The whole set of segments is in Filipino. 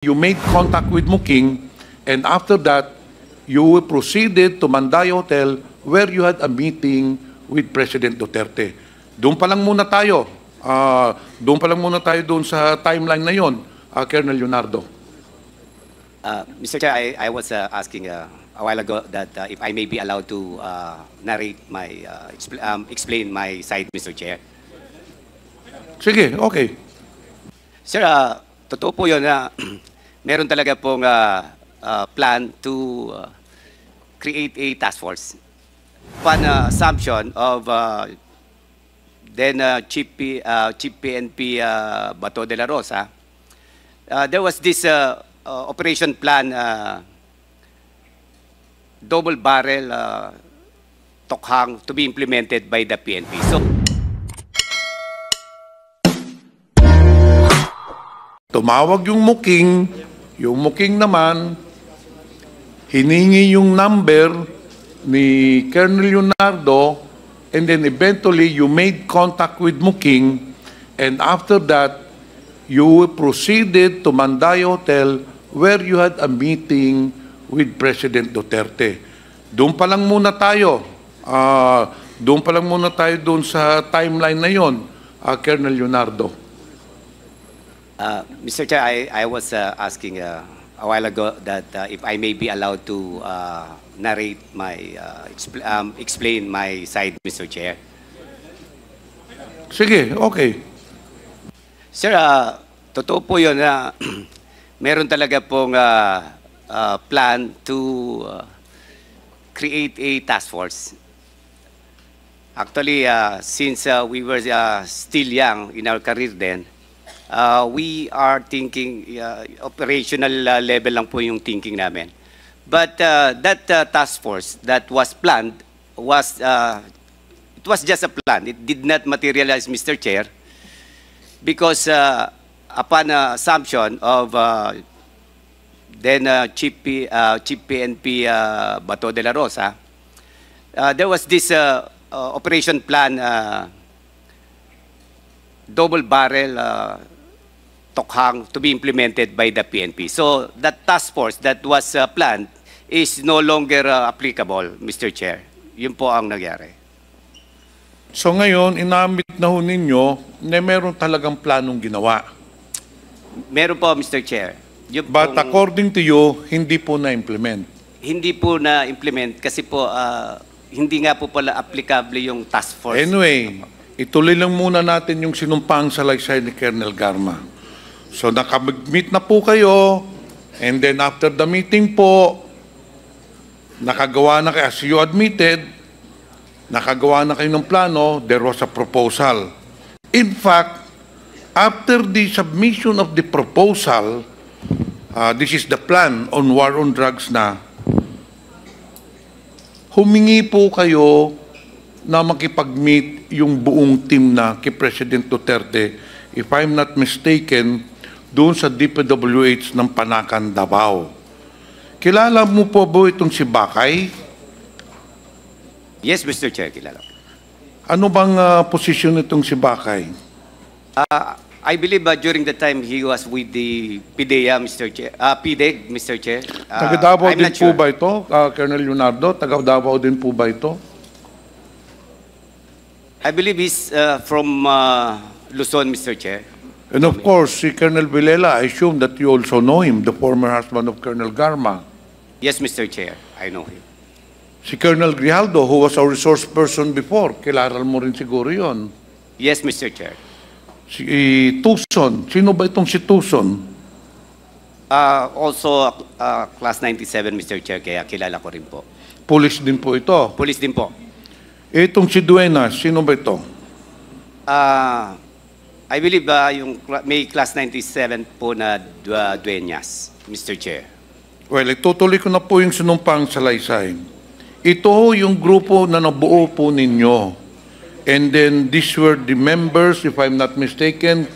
You made contact with Muking, and after that, you proceeded to Manday Hotel where you had a meeting with President Duterte. Doon pa lang muna tayo. Doon sa timeline na yon, Colonel Leonardo. Mr. Chair, I was asking a while ago that if I may be allowed to narrate my, explain my side, Mr. Chair. Sige, okay. Sir, totoo po yun na meron talaga pong plan to create a task force. Upon assumption of then Chief PNP Bato de la Rosa, there was this operation plan, double barrel Tokhang, to be implemented by the PNP. So, tumawag yung Muking naman, hiningi yung number ni Colonel Leonardo, and then eventually you made contact with Muking, and after that, you proceeded to Manday Hotel where you had a meeting with President Duterte. Doon pa lang muna tayo. Doon sa timeline na yon, Colonel Leonardo. Mr. Chair, I was asking a while ago that if I may be allowed to narrate my, explain my side, Mr. Chair. Sige, okay. Sir, totoo po yun na meron talaga pong plan to create a task force. Actually, since we were still young in our career then, we are thinking, operational level lang po yung thinking namin. But that task force that was planned was, it was just a plan. It did not materialize, Mr. Chair, because upon assumption of then Chief PNP Bato de la Rosa, there was this operation plan, double barrel Tokhang, to be implemented by the PNP. So that task force that was planned is no longer applicable, Mr. Chair. Yun po ang nangyari. So ngayon, inamit na ho ninyo na meron talagang planong ginawa. Meron po, Mr. Chair. Yun But according to you, hindi po na-implement. Hindi po na-implement kasi po hindi nga po pala applicable yung task force. Anyway, ituloy lang muna natin yung sinumpang salaysay ni Colonel Garma. So nakapag-meet na po kayo, and then after the meeting po, nakagawa na kayo, as you admitted, nakagawa na kayo ng plano, there was a proposal. In fact, after the submission of the proposal, this is the plan on war on drugs na, humingi po kayo na makipag-meet yung buong team na kay President Duterte, if I'm not mistaken, doon sa DPWH ng Panakan, Davao. Kilala mo po ba itong si Bakay? Yes, Mr. Chair, kilala. Ano bang posisyon itong si Bakay? I believe during the time he was with the PDEA, Mr. Chair. PDEG, Mr. Chair. Taga Davao din po ba ito, Colonel Leonardo? Taga Davao din po ba ito? I believe he's from Luzon, Mr. Chair. And of course, si Colonel Villela, I assume that you also know him, the former husband of Colonel Garma. Yes, Mr. Chair, I know him. Si Colonel Grijaldo, who was a resource person before, kilala mo rin siguro yun. Yes, Mr. Chair. Si Tucson, sino ba itong si Tucson? Also, Class 97, Mr. Chair, kaya kilala ko rin po. Police din po ito. Police din po. Itong si Duenas, sino ba ito? I believe yung may Class 97 po na Dueñas, Mr. Chair. Well, itutuloy ko na po yung sinumpang salaysay. Ito yung grupo na nabuo po ninyo. And then these were the members, if I'm not mistaken,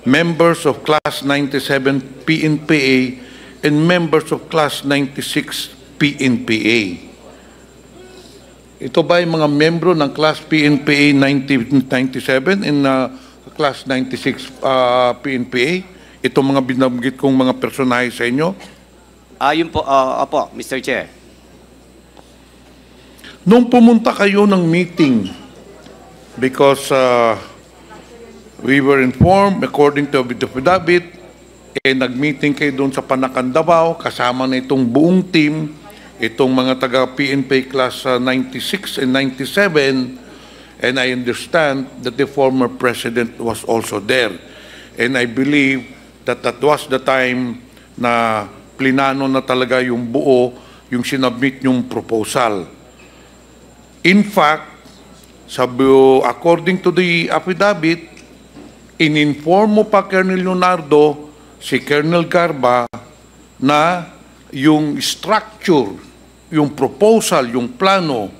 members of Class 97 PNPA and members of Class 96 PNPA. Ito ba yung mga membro ng Class PNPA 1997 and Class 96 PNPA? itong mga binanggit kong mga personahe sa inyo? Yun po, opo, Mr. Chair. Nung pumunta kayo ng meeting, because we were informed according to the affidavit, nag-meeting kayo doon sa Panakan, Davao, kasama na itong buong team, itong mga taga PNP class 96 and 97, and I understand that the former president was also there. And I believe that that was the time na plinano na talaga yung buo, yung sinubmit yung proposal. In fact, according to the affidavit, in-inform mo pa Colonel Leonardo, si Colonel Garba, na yung structure, yung proposal, yung plano,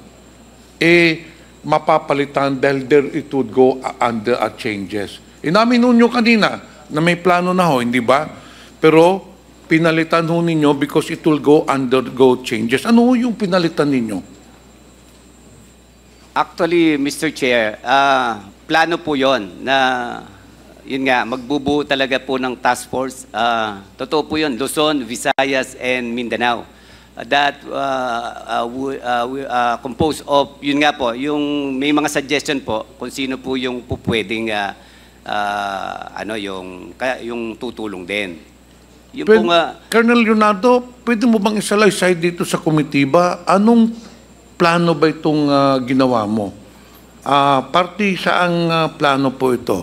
mapapalitan dahil there it would go under changes. Inamin nyo kanina na may plano na ho, hindi ba? Pero pinalitan ho ninyo because it will undergo changes. Ano ho yung pinalitan ninyo? Actually, Mr. Chair, plano po yon na yun nga, magbubuo talaga po ng task force. Totoo po yun, Luzon, Visayas, and Mindanao. That composed of, yun nga po, yung may mga suggestion po kung sino po yung pwedeng yung tutulong din. Yung po nga, Colonel Leonardo, pwede mo bang isalaysay dito sa komitiba? Anong plano ba itong ginawa mo? Party saang plano po ito?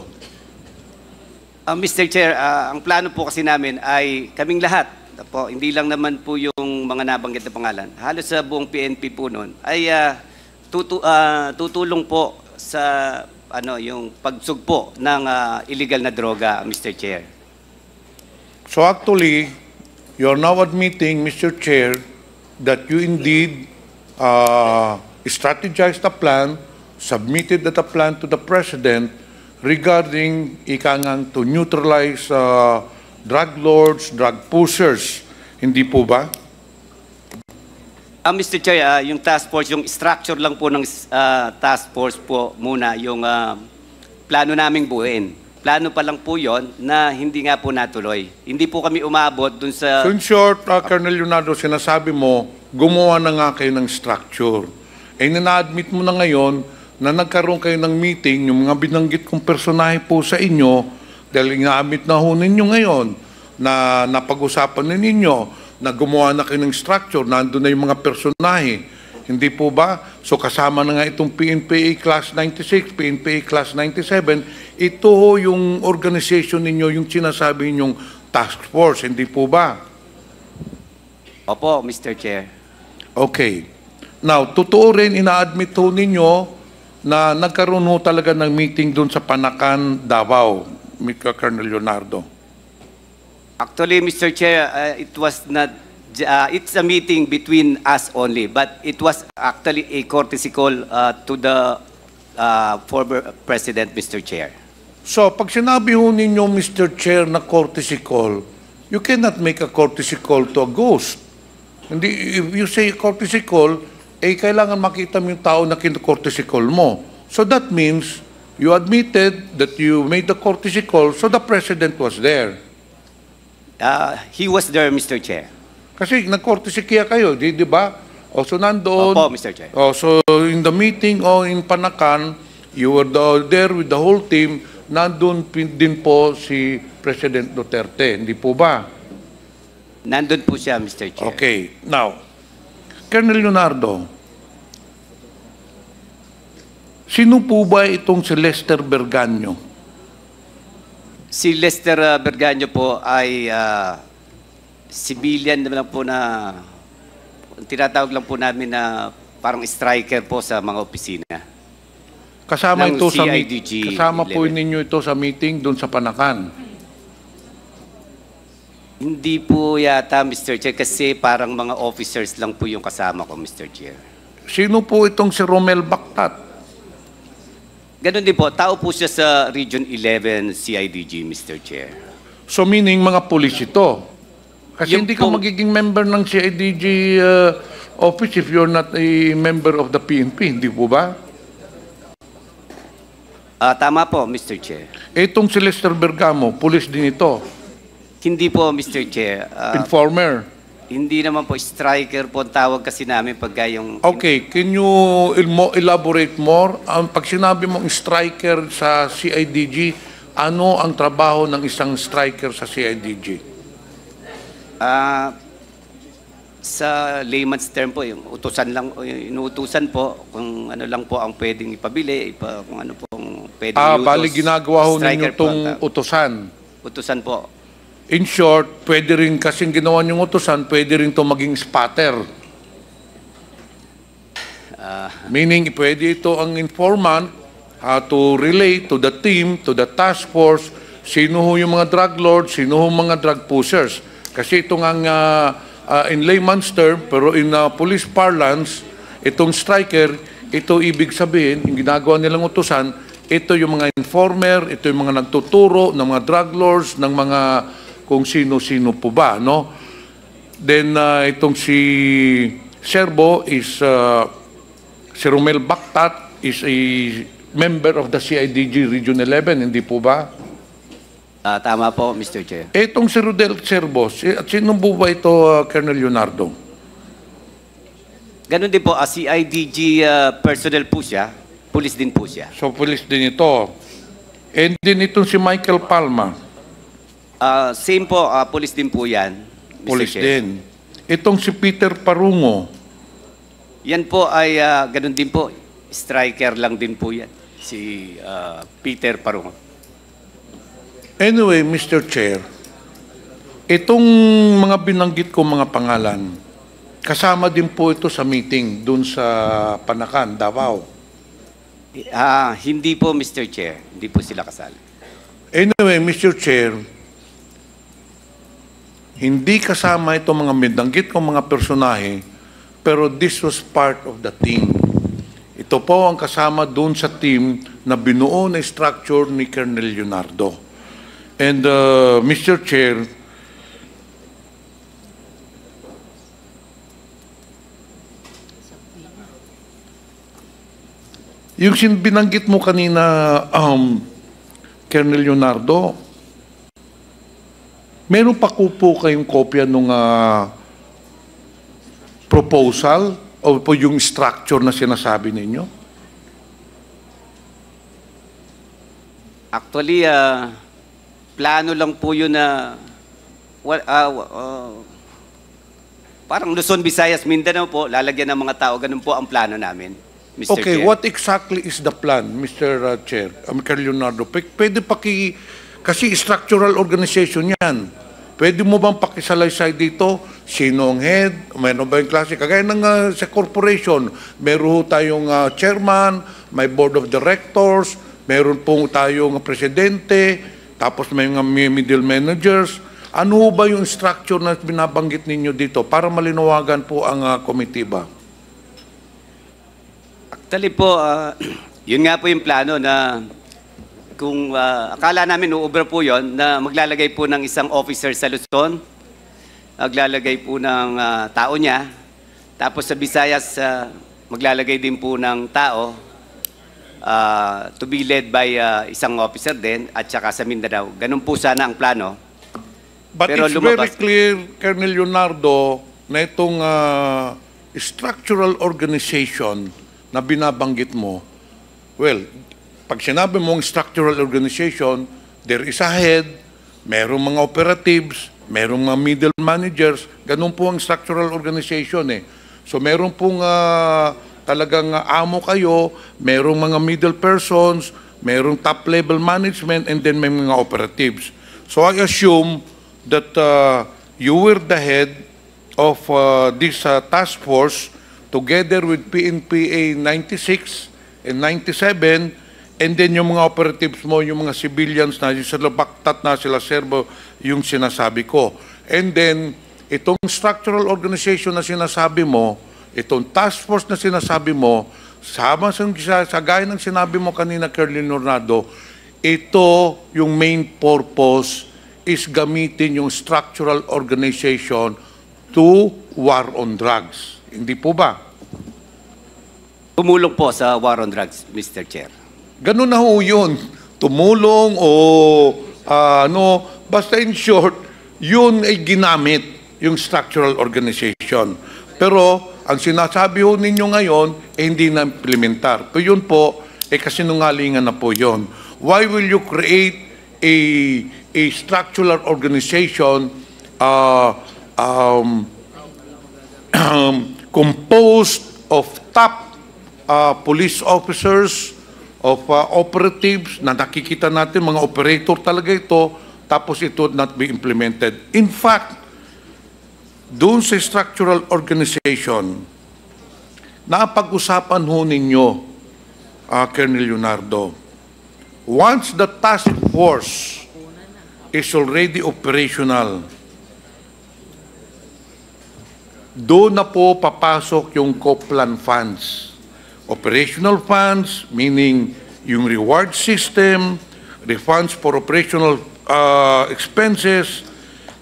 Mr. Chair, ang plano po kasi namin ay kaming lahat po, hindi lang naman po yung mga nabanggit na pangalan. Halos sa buong PNP po noon ay tutulong po sa yung pagsugpo ng illegal na droga, Mr. Chair. So actually, you're now admitting, Mr. Chair, that you indeed strategized a plan, submitted that a plan to the President regarding to neutralize drug lords, drug pushers. Hindi po ba? Mr. Chair, yung task force, yung structure lang po ng task force po muna, yung plano naming buuin. Plano pa lang po yon na hindi nga po natuloy. Hindi po kami umabot dun sa... So in short, Colonel Leonardo, sinasabi mo, gumawa na nga kayo ng structure. Na-admit mo na ngayon na nagkaroon kayo ng meeting, yung mga binanggit kong personahe po sa inyo, dahil ina-admit na ho ninyo ngayon, na napag-usapan na ninyo, na gumawa na kayo ng structure, nandun na yung mga personahe. Hindi po ba? So kasama na nga itong PNPA Class 96, PNPA Class 97, ito ho yung organization ninyo, yung sinasabi ninyong task force, hindi po ba? Opo, Mr. Chair. Okay. Now, totoo rin, ina-admit ho ninyo na nagkaroon ho talaga ng meeting doon sa Panakan, Davao, Colonel Leonardo. Actually, Mr. Chair, it was not, it's a meeting between us only, but it was actually a courtesy call to the former President, Mr. Chair. So, pag sinabi ho ninyo, Mr. Chair, na courtesy call, you cannot make a courtesy call to a ghost. Hindi, if you say courtesy call, kailangan makita mo yung tao na kinu-courtesy call mo. So that means, you admitted that you made the courtesy call, so the President was there. He was there, Mr. Chair. Kasi nag-courtesy kaya kayo, di ba? O so nandoon. Opo, Mr. Chair. O so in the meeting o in Panakan, you were there with the whole team, nandun din po si President Duterte, hindi po ba? Nandun po siya, Mr. Chair. Okay. Now, Colonel Leonardo, sino po ba itong si Lester Berganyo? Si Lester Berganyo po ay civilian lang po na tinatawag lang po namin na parang striker po sa mga opisina. Kasama ng ito sa CIDG kasama po 11. ninyo ito sa meeting doon sa Panakan. Hindi po yata, Mr. Chair, kasi parang mga officers lang po yung kasama ko, Mr. Chair. Sino po itong si Romel Bactat? Ganon din po, tao po siya sa Region 11 CIDG, Mr. Chair. So meaning mga pulis ito. Kasi Yung hindi ka po- magiging member ng CIDG office if you're not a member of the PNP, hindi po ba? Tama po, Mr. Chair. Itong si Lester Bergamo, pulis din ito. Hindi po, Mr. Chair. Informer. Hindi naman po, striker po ang tawag kasi namin pagka yung... Okay, can you elaborate more? Pag sinabi mong striker sa CIDG, ano ang trabaho ng isang striker sa CIDG? Sa layman's term po, yung utusan lang, inuutusan po kung ano lang po ang pwedeng ipabili, kung ano pong pwedeng iutos. Bali ginagawa ho ninyo Striker po itong ang tawag. utusan. Utusan po. In short, pwede rin kasing ginawa niyong utusan, pwede rin ito maging spotter. Meaning, pwede ito ang informant to relate to the team, to the task force, sino ho yung mga drug lords, sino ho mga drug pushers. Kasi ito nga in layman's term, pero in police parlance, itong striker, ito ibig sabihin, yung ginagawa nilang utusan, ito yung mga informer, ito yung mga nagtuturo ng mga drug lords, ng mga kung sino-sino po ba, no? Then, itong si Serbo is, si Romel Bactat is a member of the CIDG Region 11, hindi po ba? Tama po, Mr. Chair. Itong si Rodel Serbo, at sino po ba ito, Colonel Leonardo? Ganon din po, CIDG personnel po siya, police din po siya. So, police din ito. And din itong si Michael Palma, Same po, police din po yan, Mr. police Chair. din. Itong si Peter Parungo, Yan po ay ganon din po, striker lang din po yan, si Peter Parungo. anyway, Mr. Chair, itong mga binanggit ko mga pangalan, kasama din po ito sa meeting dun sa Panakan, Davao. Hindi po, Mr. Chair. Hindi po sila kasali. Anyway, Mr. Chair, hindi kasama itong mga binanggit kong mga personahe, pero this was part of the team. Ito po ang kasama dun sa team na binuo na structure ni Colonel Leonardo. And Mr. Chair, yung binanggit mo kanina, Colonel Leonardo, meron pa po kayong kopya ng proposal o po yung structure na sinasabi ninyo? Actually, plano lang po yun na parang Luzon, Visayas, Mindanao po, lalagyan ng mga tao. Ganun po ang plano namin, Mr. Okay, Chair. what exactly is the plan, Mr. Chair, Colonel Leonardo? Pwede kasi structural organization yan. Pwede mo bang pakisalaysay dito? Sino ang head? Mayroon ba yung klase? Kagaya ng sa corporation, meron tayong chairman, may board of directors, meron pong tayong presidente, tapos may mga middle managers. Ano ba yung structure na binabanggit ninyo dito para malinawagan po ang komitiba? Actually po, yun nga po yung plano na kung akala namin uubra po yon na maglalagay po ng isang officer sa Luzon, maglalagay po ng tao niya, tapos sa Visayas maglalagay din po ng tao to be led by isang officer din at saka sa Mindanao. Ganun po sana ang plano. But Pero it's lumabas. very clear, Colonel Leonardo, na itong structural organization na binabanggit mo, well, pag sinabi mong structural organization, there is a head, merong mga operatives, merong mga middle managers, ganun po ang structural organization eh. So meron pong talagang amo kayo, merong mga middle persons, merong top level management, and then may mga operatives. So I assume that you were the head of this task force together with PNPA 96 and 97, and then yung mga operatives mo, yung mga civilians na, yung sila Bactat na, sila Serbo, yung sinasabi ko. And then, itong structural organization na sinasabi mo, itong task force na sinasabi mo, sa gaya ng sinabi mo kanina, Colonel Leonardo, ito yung main purpose is gamitin yung structural organization to war on drugs. Hindi po ba? Tumulong po sa war on drugs, Mr. Chair. Ganun na ho yun. Tumulong o basta in short, yun ay ginamit, yung structural organization. Pero ang sinasabi ho ninyo ngayon ay hindi na implementar. Pero yun po, kasinungalingan na po yun. Why will you create a structural organization composed of top police officers, of operatives na nakikita natin, mga operator talaga ito, tapos it would not be implemented. In fact, doon sa structural organization, napag-usapan ho ninyo, Colonel Leonardo, once the task force is already operational, doon na po papasok yung COPLAN funds. Operational funds, meaning yung reward system, refunds for operational expenses,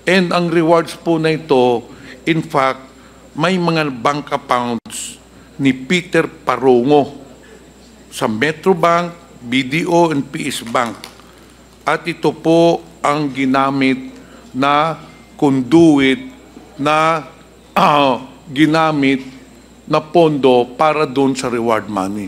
and ang rewards po na ito, in fact, may mga bank accounts ni Peter Parongo sa Metrobank, BDO, and PS Bank. At ito po ang ginamit na conduit na ginamit na pondo para doon sa reward money.